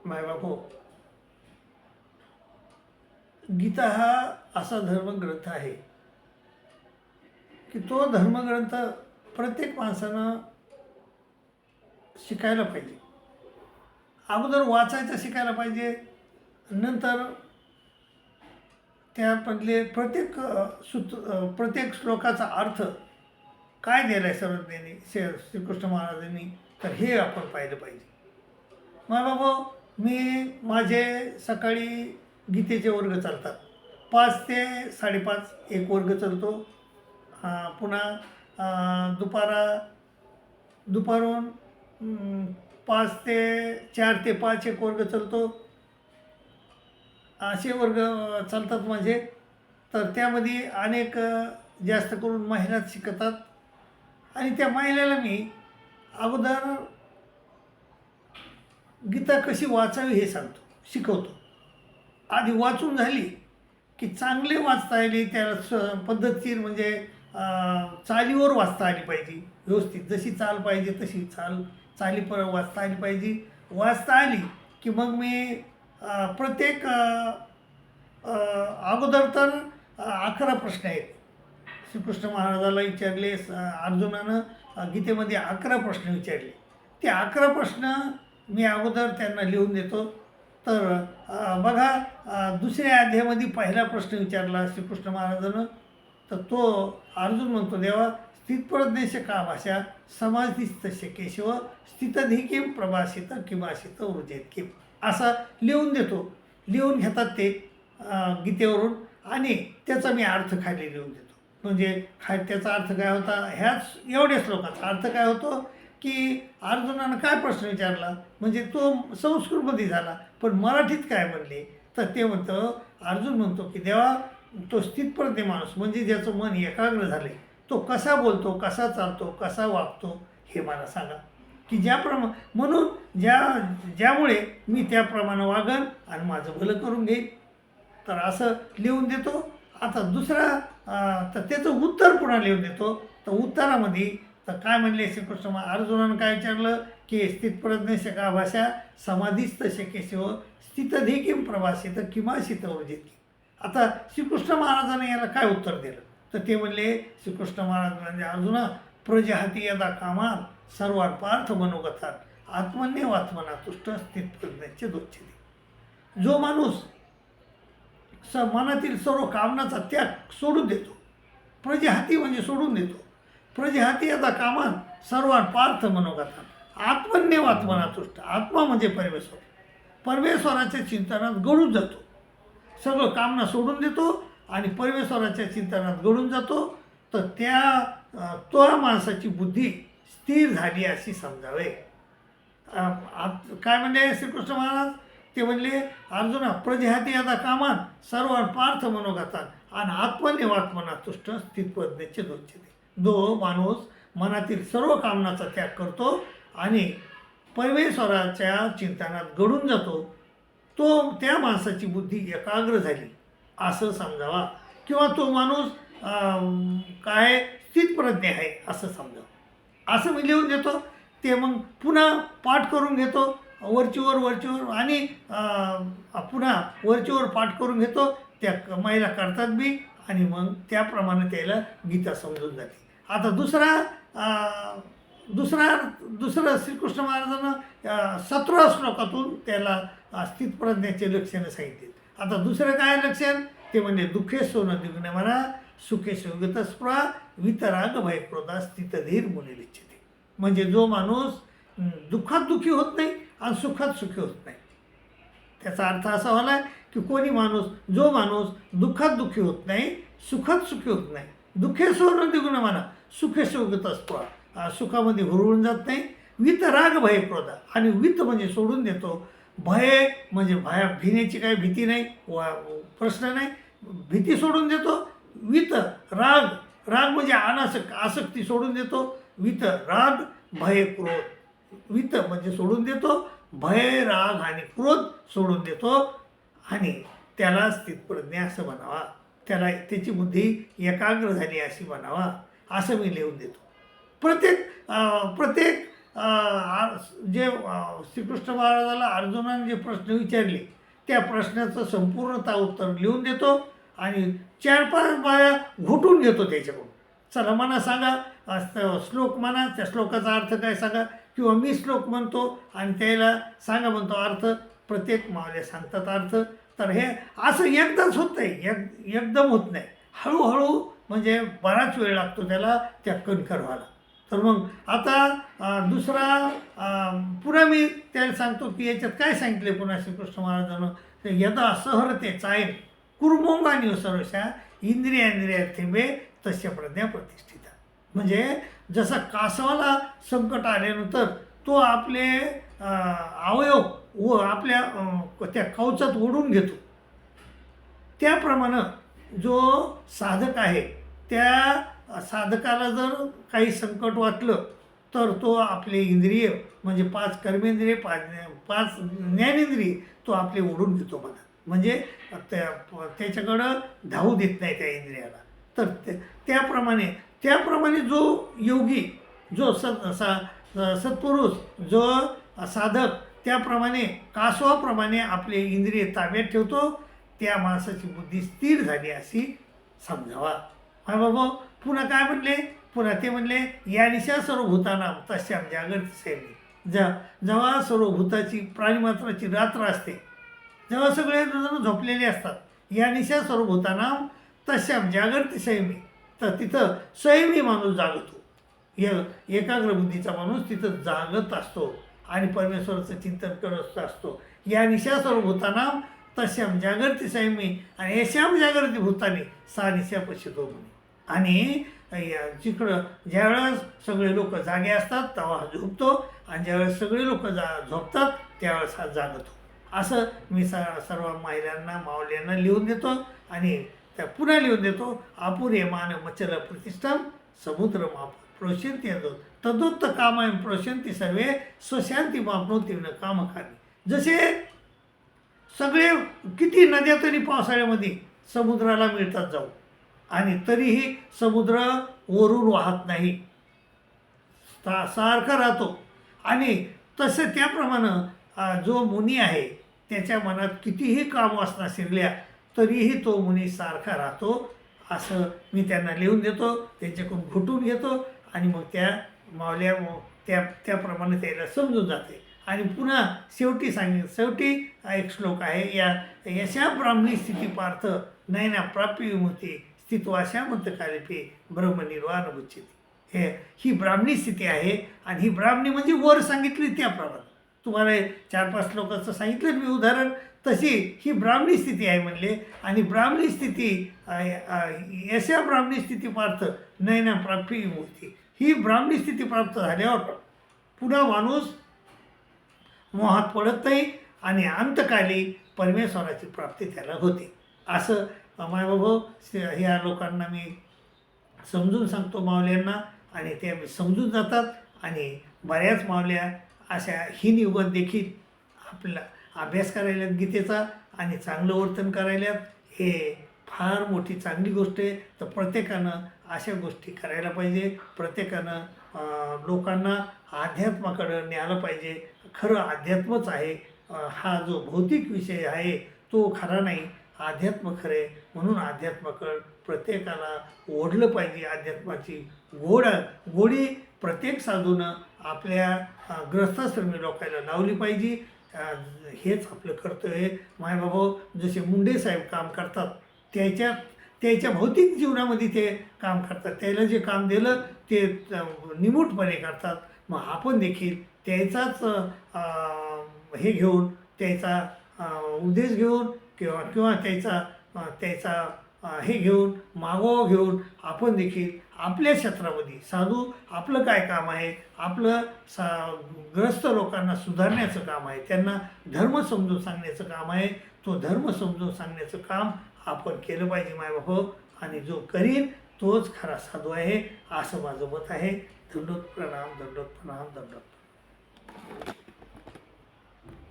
मायबाप हो, गीता हा असा धर्मग्रंथ आहे की तो धर्मग्रंथ प्रत्येक माणसानं शिकायला पाहिजे. अगोदर वाचायचं शिकायला पाहिजे, नंतर त्यामधले प्रत्येक श्लोकाचा अर्थ काय दिला आहे सर्वज्ञांनी श्रीकृष्ण महाराजांनी, तर हे आपण पाहिलं पाहिजे. बाबा, मी माझे सकाळी गीतेचे वर्ग चालतात. 5 ते 5:30 एक वर्ग चालतो. पुन्हा दुपारून 5 ते 4 ते 5 एक वर्ग चालतो. असे वर्ग चालतात माझे. तर त्यामध्ये अनेक जास्त करून महिलाच शिकतात. आणि त्या महिलेला मी अगोदर गीता कशी वाचावी हे सांगतो, शिकवतो. आधी वाचून झाली की चांगले वाचता आली, त्याला पद्धतशीर म्हणजे चालीवर वाचता आली पाहिजे. व्यवस्थित जशी चाल पाहिजे तशी चाली वाचता आली पाहिजे. वाचता आली की मग मी प्रत्येक अगोदर तर 11 प्रश्न आहेत. श्रीकृष्ण महाराजाला विचारले, अर्जुनानं गीतेमध्ये 11 प्रश्न विचारले. ते 11 प्रश्न मी अगोदर त्यांना लिहून देतो. तर बघा, दुसऱ्या अध्यायामध्ये पहिला प्रश्न विचारला श्रीकृष्ण महाराजानं. तर तो अर्जुन म्हणतो, देवा, स्थितप्रज्ञेश का भाषा समाधिस्तस्य केशव स्थितधी किम प्रभासित किमाशित ऊर्जेत किम, असा लिहून देतो. लिहून घेतात ते गीतेवरून, आणि त्याचा मी अर्थ खाली लिहून देतो. म्हणजे त्याचा अर्थ काय होता, ह्याच एवढ्या श्लोकाचा अर्थ काय होतो की अर्जुनानं काय प्रश्न विचारला, म्हणजे तो संस्कृतमध्ये झाला, पण मराठीत काय म्हणले. तर ते म्हणतं, अर्जुन म्हणतो की देवा, तो स्थितप्रज्ञ माणूस म्हणजे ज्याचं मन एकाग्र झाले, तो कसा बोलतो, कसा चालतो, कसा वागतो हे मला सांगा, की म्हणून ज्यामुळे मी त्याप्रमाणे वागन आणि माझं भलं करून घेईन. तर असं लिहून देतो. आता दुसरा तर त्याचं उत्तर पुन्हा लिहून देतो. तर उत्तरामध्ये तर काय म्हणले श्रीकृष्ण अर्जुनानं काय विचारलं की स्थितप्रज्ञ का भाषा समाधीस्त शकेशिव स्थितधी किम प्रभासित किमाशित ऊर्जित. आता श्रीकृष्ण महाराजांनी याला काय उत्तर दिलं, तर ते म्हणले श्रीकृष्ण महाराज म्हणजे, अर्जुना, प्रजहाती यदा कामात सर्वात पार्थ मनोगतात आत्मन्य वात्मना तुष्ट स्थितप्रज्ञाचे दोच्छते. जो माणूस मनातील सर्व कामनाचा त्याग सोडून देतो, प्रजहाती म्हणजे सोडून देतो, प्रजहाती यदा कामात सर्वात पार्थ मनोगतात आत्मन्य वात्मना तुष्ट. आत्मा म्हणजे परमेश्वर, परमेश्वराच्या चिंतनात गळून जातो, सगळं कामना सोडून देतो आणि परमेश्वराच्या चिंतनात गळून जातो. तर त्या माणसाची बुद्धी स्थिर झाली अशी समजावे. काय म्हणले श्रीकृष्ण महाराज, ते म्हणले, अर्जुना, प्रजहाती यदा कामात सर्वात पार्थ मनोगतात आणि आत्मन्य वात्मना तुष्ट स्थितप्रज्ञेचे दोच्छते. जो माणूस मनातील सर्व कामनाचा त्याग करतो आणि परमेश्वराच्या चिंतनात गळून जातो, त्या माणसाची बुद्धी एकाग्र झाली असं समजावा, किंवा तो माणूस काय स्थितप्रज्ञ आहे असं समजावं. असं मी लिहून देतो. ते मग पुन्हा पाठ करून घेतो, वरचीवर आणि पुन्हा वरचीवर पाठ करून घेतो. त्या महिला करतात बी, आणि मग त्याप्रमाणे त्याला गीता समजून जाते. आता दुसरं श्रीकृष्ण महाराजांना 17 श्लोकातून त्याला स्थितप्रज्ञाचे लक्षणं सांगितले. आता दुसरं काय लक्षण, ते म्हणजे दुःखे सोनं दिग्न म्हणा सुखे सुगतस्प्रा वितराग भयक्रोधा स्थितधीर मुनिलिच्छते. म्हणजे जो माणूस दुःखात दुःखी होत नाही आणि सुखात सुखी होत नाही. त्याचा अर्थ असा होला की जो माणूस दुःखात दुःखी होत नाही, सुखात सुखी होत नाही, दुःखे सोनं दिग्न म्हणा सुखे सुगतस्प्रा, सुखामध्ये हुरळून जात नाही, वितराग भयक्रोधा, आणि वित म्हणजे सोडून देतो, भय म्हणजे भिण्याची काही भीती नाही, प्रश्न नाही, भीती सोडून देतो. वित राग म्हणजे आसक्ती सोडून देतो. वित राग भय क्रोध, वित म्हणजे सोडून देतो, भय राग आणि क्रोध सोडून देतो, आणि त्याला स्थितप्रज्ञ असं म्हणावा, त्याची बुद्धी एकाग्र झाली अशी म्हणावा, असं मी लिहून देतो. प्रत्येक जे श्रीकृष्ण महाराजाला अर्जुनाने जे प्रश्न विचारले त्या प्रश्नाचं संपूर्णतः उत्तर लिहून देतो आणि 4-5 बाया घुटून घेतो त्याच्याकडून. चला म्हणा सांगा, श्लोक म्हणा, त्या श्लोकाचा अर्थ काय सांगा, किंवा मी श्लोक म्हणतो आणि त्याला सांगा म्हणतो अर्थ. प्रत्येक मावल्या सांगतात अर्थ. तर हे असं एकदाच होत नाही, एकदम होत नाही, हळूहळू म्हणजे बराच वेळ लागतो त्याला त्या कणखर व्हायला. तर मग आता दुसरा पुन्हा मी त्याला सांगतो की याच्यात काय सांगितले पुन्हा श्रीकृष्ण महाराजानं, यदा सहरते चायन कुर्मोंगानी सर्वशा इंद्रियाथिंबे तस्य प्रज्ञा प्रतिष्ठिता. म्हणजे जसा कासवाला संकट आल्यानंतर तो आपले अवयव व आपल्या त्या कवचात ओढून घेतो, त्याप्रमाणे जो साधक आहे त्या साधकाला जर काही संकट वाटलं तर तो आपले इंद्रिय म्हणजे 5 कर्मेंद्रिय 5 ज्ञानेंद्रिय तो आपले ओढून घेतो बघा. म्हणजे त्याच्याकडं धावू देत नाही त्या इंद्रियाला. तर त्याप्रमाणे जो योगी, जो सत्पुरुष, जो साधक त्याप्रमाणे कासवाप्रमाणे आपले इंद्रिय ताब्यात ठेवतो, त्या माणसाची बुद्धी स्थिर झाली अशी समजावा. हा बाबा पुन्हा काय म्हणले, पुन्हा ते म्हणले या निशा सर्वभूतानां तस्यां जागर्ति संयमी. जेव्हा सर्वभूताची प्राणीमात्राची रात्र असते, जेव्हा सगळे जण झोपलेले असतात, या निशा सर्वभूतानां तस्यां जागर्ति संयमी. तर तिथं संयमी माणूस जागतो, एकाग्र बुद्धीचा माणूस तिथं जागत असतो आणि परमेश्वराचं चिंतन करत असतो. या निशा सर्वभूतानां तस्यां जागर्ति संयमी आणि यशाम जागृती भूताने सा निशा पश्यतो म्हणे. आणि जिकडं ज्यावेळेस सगळे लोक जागे असतात तेव्हा झोपतो आणि ज्यावेळेस सगळे लोक झोपतात त्यावेळेस हा जागतो. असं मी सर्व महिलांना मावल्यांना लिहून देतो आणि त्या पुन्हा लिहून देतो. आपुर्यमान मचल प्रतिष्ठाम समुद्र माप प्रोशंती तदोत्त कामायम प्रोशंती सर्वे स्वशांती मापनोती न कामकामी. जसे सगळे किती नद्या तरी पावसाळ्यामध्ये समुद्राला मिळतात जाऊ आणि तरीही समुद्र वरून वाहत नाही, सारखा राहतो. आणि तसं त्याप्रमाणे जो मुनी आहे त्याच्या मनात कितीही कामवासना शिरल्या तरीही तो मुनी सारखा राहतो. असं मी त्यांना लिहून देतो, त्यांच्याकडून घुटून घेतो आणि मग त्या मावल्या त्याप्रमाणे त्याला समजून जाते. आणि पुन्हा शेवटी एक श्लोक आहे, या यशा ब्राह्मणी स्थिती पार्थ नयना प्राप्य विमुक्ती स्थित्वाशा मंतकालिपे ब्रह्मनिर्वाण उच्यते. ही ब्राह्मणी स्थिती आहे आणि ही ब्राह्मणी म्हणजे वर सांगितली त्याप्रमाणे तुम्हाला 4-5 श्लोकाचं सांगितलं मी उदाहरण, तशी ही ब्राह्मणी स्थिती आहे म्हणले. आणि ब्राह्मणी स्थिती यशा ब्राह्मणी स्थिती पार्थ नयना प्राप्य विमुक्ती. ही ब्राह्मणी स्थिती प्राप्त झाल्यावर पुन्हा माणूस मोहात पडत नाही आणि अंतकाली परमेश्वराची प्राप्ती त्याला होते. असं मायबाबा ह्या लोकांना मी समजून सांगतो मावल्यांना आणि ते समजून जातात. आणि बऱ्याच मावल्या अशा हिनिवत देखील आपला अभ्यास करायला गीतेचा आणि चांगलं वर्तन करायला, हे फार मोठी चांगली गोष्ट आहे. तर प्रत्येकानं अशा गोष्टी करायला पाहिजे. प्रत्येकानं लोकांना अध्यात्माकडं न्यायला पाहिजे. खरं अध्यात्मच आहे, हा जो भौतिक विषय आहे तो खरा नाही, अध्यात्म खरे. म्हणून अध्यात्माकडं प्रत्येकाला ओढलं पाहिजे. अध्यात्माची गोडी प्रत्येक साधूनं आपल्या ग्रस्थाश्रमी लोकांना लावली पाहिजे. हेच आपलं कर्तव्य आहे. मायबाबा जसे मुंडे साहेब काम करतात त्याच्या भौतिक जीवनामध्ये ते काम करतात, त्याला जे काम दिलं ते निमूटपणे करतात. मग आपण देखील त्याचाच हे घेऊन, त्याचा उद्देश घेऊन किंवा त्याचा हे घेऊन, मागोवा घेऊन आपण देखील आपल्या क्षेत्रामध्ये साधू आपलं काय काम आहे, आपलं ग्रस्त लोकांना सुधारण्याचं काम आहे, त्यांना धर्म समजून सांगण्याचं काम आहे. तो धर्म समजून सांगण्याचं काम आपण केलं पाहिजे मायबाप. आणि जो करीन तोच खरा साधू आहे असं माझं मत आहे. दंडोत प्रणाम, दंडोत प्रणाम, दंडोत.